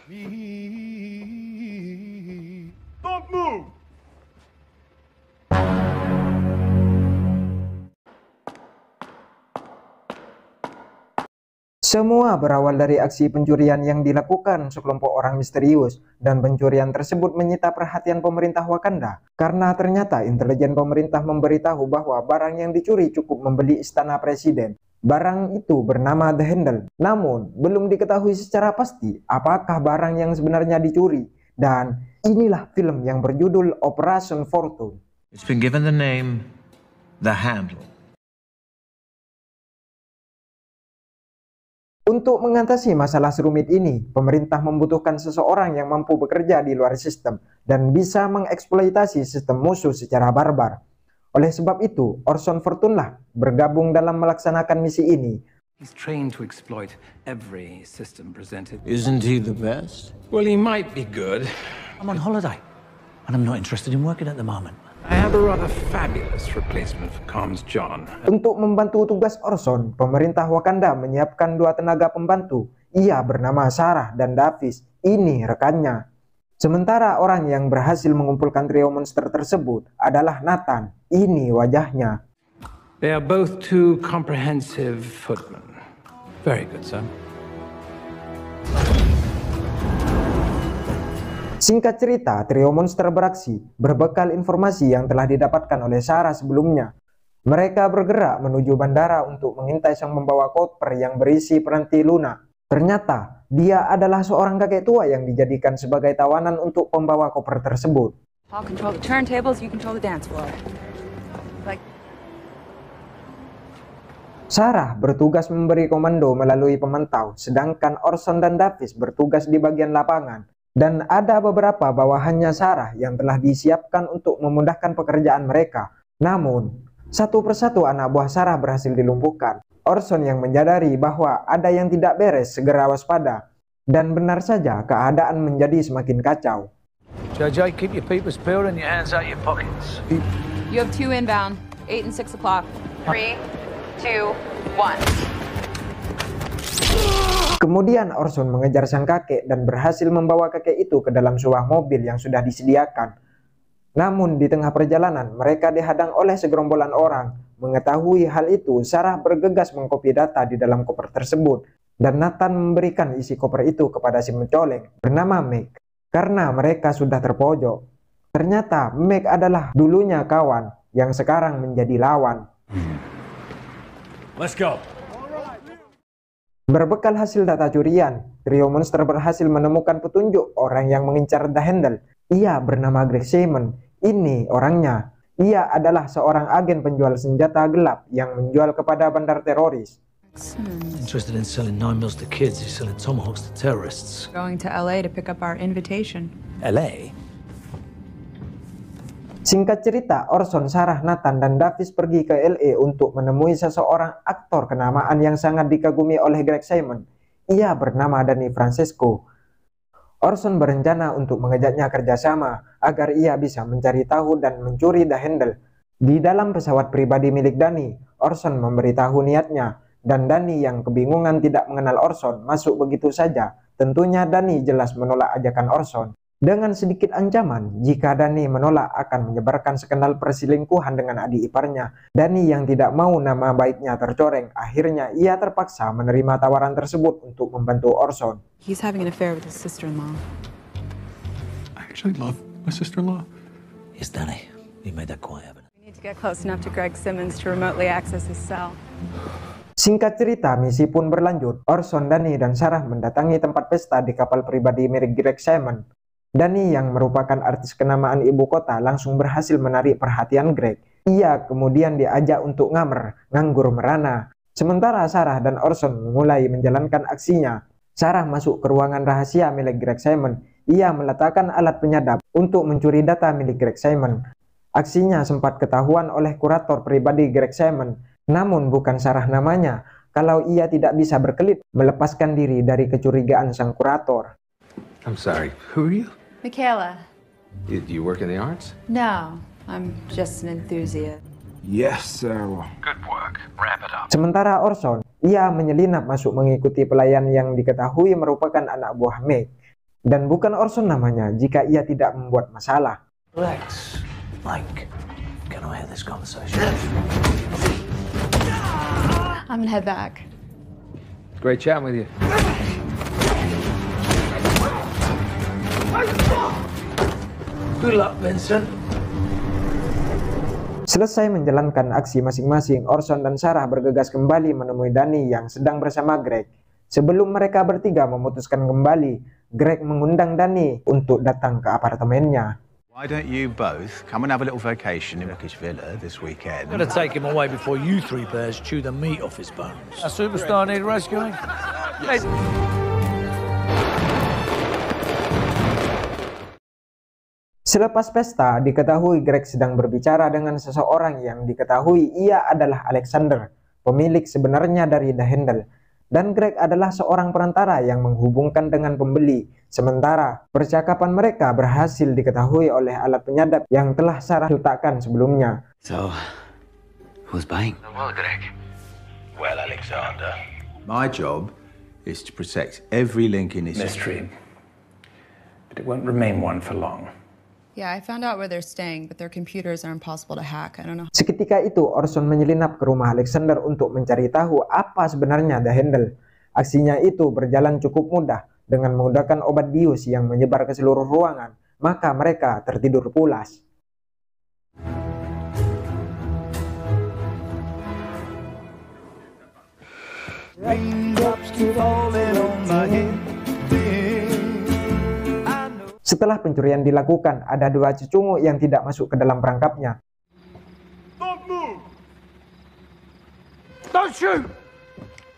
Don't move! Semua berawal dari aksi pencurian yang dilakukan sekelompok orang misterius, dan pencurian tersebut menyita perhatian pemerintah Wakanda karena ternyata intelijen pemerintah memberitahu bahwa barang yang dicuri cukup membeli istana presiden. Barang itu bernama The Handle, namun belum diketahui secara pasti apakah barang yang sebenarnya dicuri. Dan inilah film yang berjudul Operation Fortune. It's been given the name The Handle. Untuk mengatasi masalah serumit ini, pemerintah membutuhkan seseorang yang mampu bekerja di luar sistem dan bisa mengeksploitasi sistem musuh secara barbar. Oleh sebab itu, Orson Fortune lah bergabung dalam melaksanakan misi ini. He's trained to exploit every system presented. Isn't he the best? Well, he might be good. I'm on holiday, and I'm not interested in working at the moment. I have a rather fabulous replacement for Comms John. Untuk membantu tugas Orson, pemerintah Wakanda menyiapkan 2 tenaga pembantu. Ia bernama Sarah dan Davis. Ini rekannya. Sementara orang yang berhasil mengumpulkan trio monster tersebut adalah Nathan. Ini wajahnya. They are both two comprehensive footmen. Very good, sir. Singkat cerita, trio monster beraksi berbekal informasi yang telah didapatkan oleh Sarah sebelumnya. Mereka bergerak menuju bandara untuk mengintai sang pembawa koper yang berisi peranti Luna. Ternyata, dia adalah seorang kakek tua yang dijadikan sebagai tawanan untuk pembawa koper tersebut. I'll control the turntables, you control the dance floor. Sarah bertugas memberi komando melalui pemantau, sedangkan Orson dan Davis bertugas di bagian lapangan. Dan ada beberapa bawahannya Sarah yang telah disiapkan untuk memudahkan pekerjaan mereka. Namun, satu persatu anak buah Sarah berhasil dilumpuhkan. Orson yang menyadari bahwa ada yang tidak beres segera waspada. Dan benar saja keadaan menjadi semakin kacau. JJ, keep your papers peeled and your hands out your pockets. You have 2 inbound, 8 and 6 o'clock. 3, 2, 1. Kemudian Orson mengejar sang kakek dan berhasil membawa kakek itu ke dalam sebuah mobil yang sudah disediakan. Namun di tengah perjalanan mereka dihadang oleh segerombolan orang. Mengetahui hal itu, Sarah bergegas mengkopi data di dalam koper tersebut. Dan Nathan memberikan isi koper itu kepada si mencoleng bernama Meg. Karena mereka sudah terpojok. Ternyata Meg adalah dulunya kawan yang sekarang menjadi lawan. Let's go. Berbekal hasil data curian, trio monster berhasil menemukan petunjuk orang yang mengincar The Handle. Ia bernama Greg Simon. Ini orangnya. Ia adalah seorang agen penjual senjata gelap yang menjual kepada bandar teroris. Interested in selling 9mm to kids who's selling tomahawks to terrorists. Going to LA to pick up our invitation. LA? Singkat cerita, Orson, Sarah, Nathan, dan Davis pergi ke LA untuk menemui seseorang aktor kenamaan yang sangat dikagumi oleh Greg Simon. Ia bernama Danny Francesco. Orson berencana untuk mengajaknya kerjasama agar ia bisa mencari tahu dan mencuri The Handle. Di dalam pesawat pribadi milik Danny, Orson memberitahu niatnya, dan Danny yang kebingungan tidak mengenal Orson masuk begitu saja. Tentunya Danny jelas menolak ajakan Orson. Dengan sedikit ancaman, jika Danny menolak akan menyebarkan skandal perselingkuhan dengan adik iparnya. Danny yang tidak mau nama baiknya tercoreng, akhirnya ia terpaksa menerima tawaran tersebut untuk membantu Orson. He's having an affair with his sister-in-law. I actually love my sister-in-law. Yes, Danny. You made that quite evident. We need to get close enough to Greg Simmons to remotely access his cell. Singkat cerita, misi pun berlanjut. Orson, Danny, dan Sarah mendatangi tempat pesta di kapal pribadi milik Greg Simon. Danny yang merupakan artis kenamaan ibu kota langsung berhasil menarik perhatian Greg. Ia kemudian diajak untuk nganggur merana. Sementara Sarah dan Orson mulai menjalankan aksinya. Sarah masuk ke ruangan rahasia milik Greg Simon. Ia meletakkan alat penyadap untuk mencuri data milik Greg Simon. Aksinya sempat ketahuan oleh kurator pribadi Greg Simon. Namun bukan Sarah namanya. Kalau ia tidak bisa berkelit melepaskan diri dari kecurigaan sang kurator. I'm sorry, who are you? Michaela. You work in the arts? No, I'm just an enthusiast. Yes, sir. Good work. Wrap it up. Sementara Orson, ia menyelinap masuk mengikuti pelayan yang diketahui merupakan anak buah Meg. Dan bukan Orson namanya jika ia tidak membuat masalah. Lex, Mike, can I have this conversation? I'm gonna head back. Great chatting with you. Good luck, Vincent. Selesai menjalankan aksi masing-masing, Orson dan Sarah bergegas kembali menemui Danny yang sedang bersama Greg. Sebelum mereka bertiga memutuskan kembali, Greg mengundang Danny untuk datang ke apartemennya. Why don't you both come and have a little vacation in Rickish Villa this weekend? I'm gonna take him away before you three bears chew the meat off his bones. A superstar need rescuing? Yes. Selepas pesta, diketahui Greg sedang berbicara dengan seseorang yang diketahui ia adalah Alexander, pemilik sebenarnya dari The Handle. Dan Greg adalah seorang perantara yang menghubungkan dengan pembeli. Sementara, percakapan mereka berhasil diketahui oleh alat penyadap yang telah Sarah letakkan sebelumnya. So, who's buying? Well, Greg. Well, Alexander. My job is to protect every link in this Mystery. But it won't remain one for long. Yeah, I found out where they're staying, but their computers are impossible to hack. I don't know. Seketika itu, Orson menyelinap ke rumah Alexander untuk mencari tahu apa sebenarnya The Handle. Aksinya itu berjalan cukup mudah. Dengan menggunakan obat bius yang menyebar ke seluruh ruangan, maka mereka tertidur pulas. Setelah pencurian dilakukan, ada dua cecungu yang tidak masuk ke dalam perangkapnya. Don't move! Don't shoot!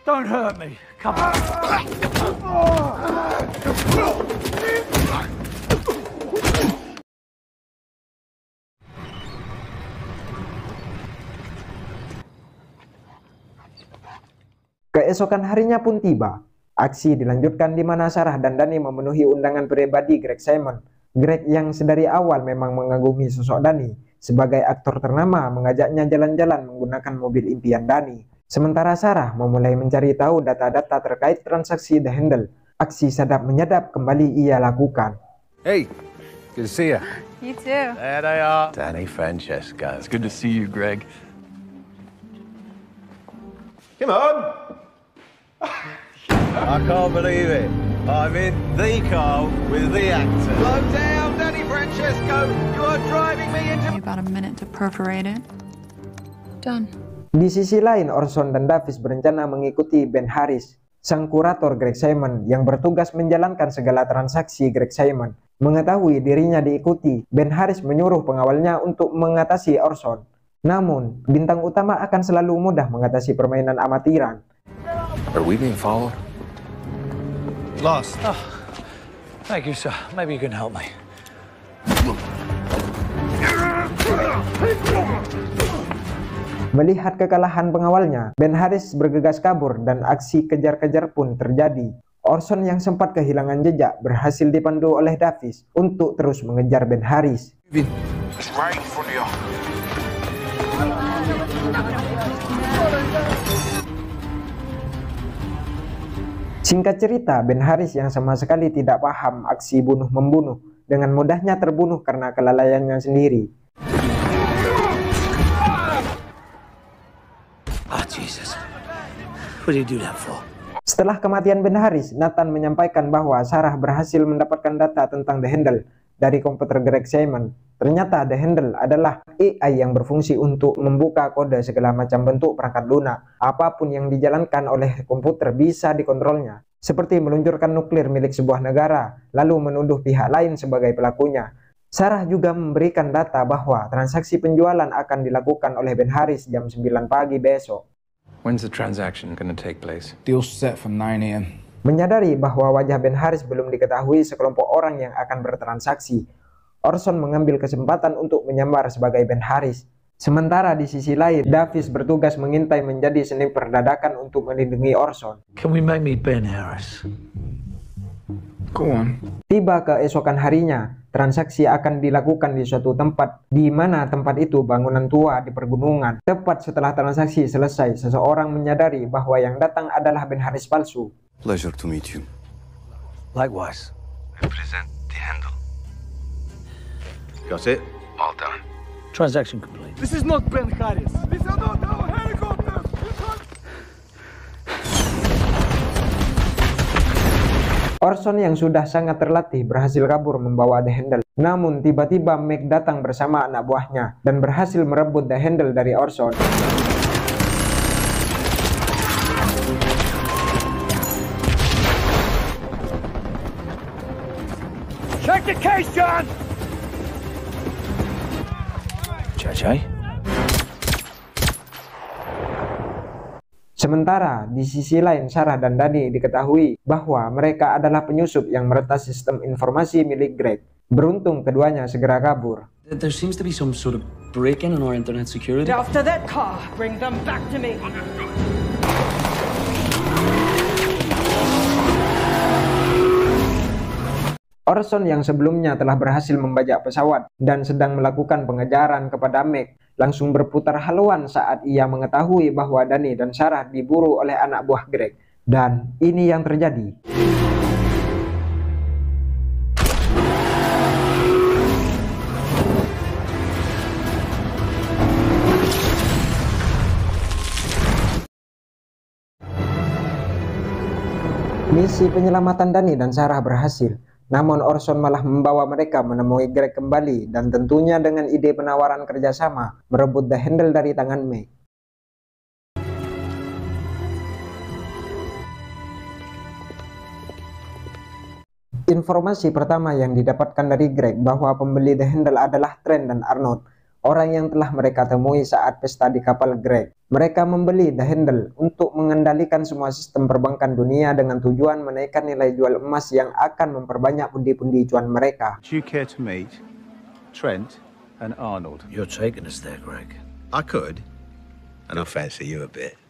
Don't hurt me! Come on! Keesokan harinya pun tiba. Aksi dilanjutkan di mana Sarah dan Danny memenuhi undangan pribadi Greg Simon. Greg yang sedari awal memang mengagumi sosok Danny. Sebagai aktor ternama mengajaknya jalan-jalan menggunakan mobil impian Danny. Sementara Sarah memulai mencari tahu data-data terkait transaksi The Handle. Aksi sadap menyadap kembali ia lakukan. Hey, good to see you. You too. There they are. Danny, Francesca. It's good to see you, Greg. Come on. I can't believe it. I'm in the car with the actor. Slow down, Danny Francesco. You are driving me into... About a minute to perforate it. Done. Di sisi lain, Orson dan Davis berencana mengikuti Ben Harris, sang kurator Greg Simon yang bertugas menjalankan segala transaksi Greg Simon. Mengetahui dirinya diikuti, Ben Harris menyuruh pengawalnya untuk mengatasi Orson. Namun, bintang utama akan selalu mudah mengatasi permainan amatiran. Are we being followed? Lost. Oh, thank you, sir. Maybe you can help me. Melihat kekalahan pengawalnya, Ben Harris bergegas kabur dan aksi kejar-kejar pun terjadi. Orson yang sempat kehilangan jejak berhasil dipandu oleh Davis untuk terus mengejar Ben Harris. Singkat cerita, Ben Harris yang sama sekali tidak paham aksi bunuh-membunuh dengan mudahnya terbunuh karena kelalaiannya sendiri. Ah, Jesus. What did you do that for? Setelah kematian Ben Harris, Nathan menyampaikan bahwa Sarah berhasil mendapatkan data tentang The Handle dari komputer Greg Simon. Ternyata The Handle adalah AI yang berfungsi untuk membuka kode segala macam bentuk perangkat lunak. Apapun yang dijalankan oleh komputer bisa dikontrolnya. Seperti meluncurkan nuklir milik sebuah negara, lalu menuduh pihak lain sebagai pelakunya. Sarah juga memberikan data bahwa transaksi penjualan akan dilakukan oleh Ben Harris jam 9 pagi besok. When's the transaction going to take place? Deal set for 9 a.m. Menyadari bahwa wajah Ben Harris belum diketahui sekelompok orang yang akan bertransaksi, Orson mengambil kesempatan untuk menyamar sebagai Ben Harris. Sementara di sisi lain, Davis bertugas mengintai menjadi sniper dadakan untuk melindungi Orson. Can we make me Ben Harris? Go on. Tiba keesokan harinya, transaksi akan dilakukan di suatu tempat, di mana tempat itu bangunan tua di pergunungan. Tepat setelah transaksi selesai, seseorang menyadari bahwa yang datang adalah Ben Harris palsu. Pleasure to meet you. Likewise. present the handle. Got it? All done. Transaction complete. This is not Ben Harris. These are not our helicopters. Orson yang sudah sangat terlatih berhasil kabur membawa The Handle. Namun tiba-tiba Meg datang bersama anak buahnya dan berhasil merebut The Handle dari Orson. Check the case, John! Jay? Sementara di sisi lain Sarah dan Danny diketahui bahwa mereka adalah penyusup yang meretas sistem informasi milik Greg. Beruntung keduanya segera kabur. There seems to be some sort of break-in on our internet security. After that car, bring them back to me. Orson yang sebelumnya telah berhasil membajak pesawat dan sedang melakukan pengejaran kepada Meg langsung berputar haluan saat ia mengetahui bahwa Danny dan Sarah diburu oleh anak buah Greg. Dan ini yang terjadi. Misi penyelamatan Danny dan Sarah berhasil. Namun Orson malah membawa mereka menemui Greg kembali dan tentunya dengan ide penawaran kerjasama merebut The Handle dari tangan Meg. Informasi pertama yang didapatkan dari Greg bahwa pembeli The Handle adalah Trent dan Arnold, orang yang telah mereka temui saat pesta di kapal Greg. Mereka membeli The Handle untuk mengendalikan semua sistem perbankan dunia dengan tujuan menaikkan nilai jual emas yang akan memperbanyak pundi-pundi cuan mereka. Do you care to meet Trent and Arnold? You're taking us there, Greg. I could, and I fancy you a bit.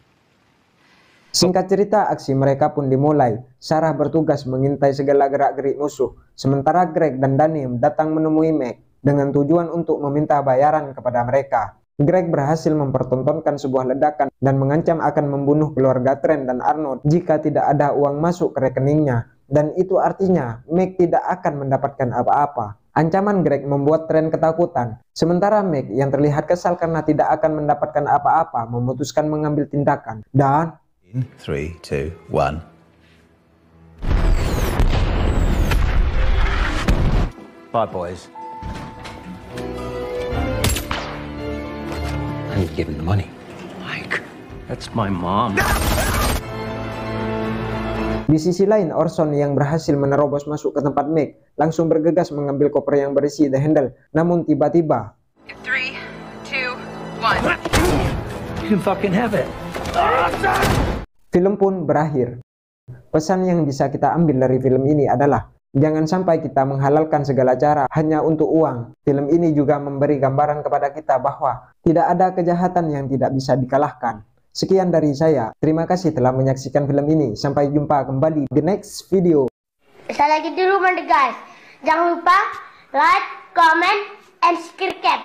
Singkat cerita, aksi mereka pun dimulai. Sarah bertugas mengintai segala gerak-gerik musuh, sementara Greg dan Danny datang menemui Meg dengan tujuan untuk meminta bayaran kepada mereka. Greg berhasil mempertontonkan sebuah ledakan dan mengancam akan membunuh keluarga Trent dan Arnold jika tidak ada uang masuk ke rekeningnya. Dan itu artinya Meg tidak akan mendapatkan apa-apa. Ancaman Greg membuat Trent ketakutan. Sementara Meg yang terlihat kesal karena tidak akan mendapatkan apa-apa memutuskan mengambil tindakan. Dan 3, 2, 1. Bye, boys. I need to give him the money. Mike. That's my mom. Di sisi lain, Orson yang berhasil menerobos masuk ke tempat Meg langsung bergegas mengambil koper yang berisi The Handle. Namun tiba-tiba 3, 2, 1. You can fucking have it. film pun berakhir. Pesan yang bisa kita ambil dari film ini adalah jangan sampai kita menghalalkan segala cara hanya untuk uang. Film ini juga memberi gambaran kepada kita bahwa tidak ada kejahatan yang tidak bisa dikalahkan. Sekian dari saya. Terima kasih telah menyaksikan film ini. Sampai jumpa kembali di next video. Sekali lagi dulu guys. Jangan lupa like, comment, and subscribe.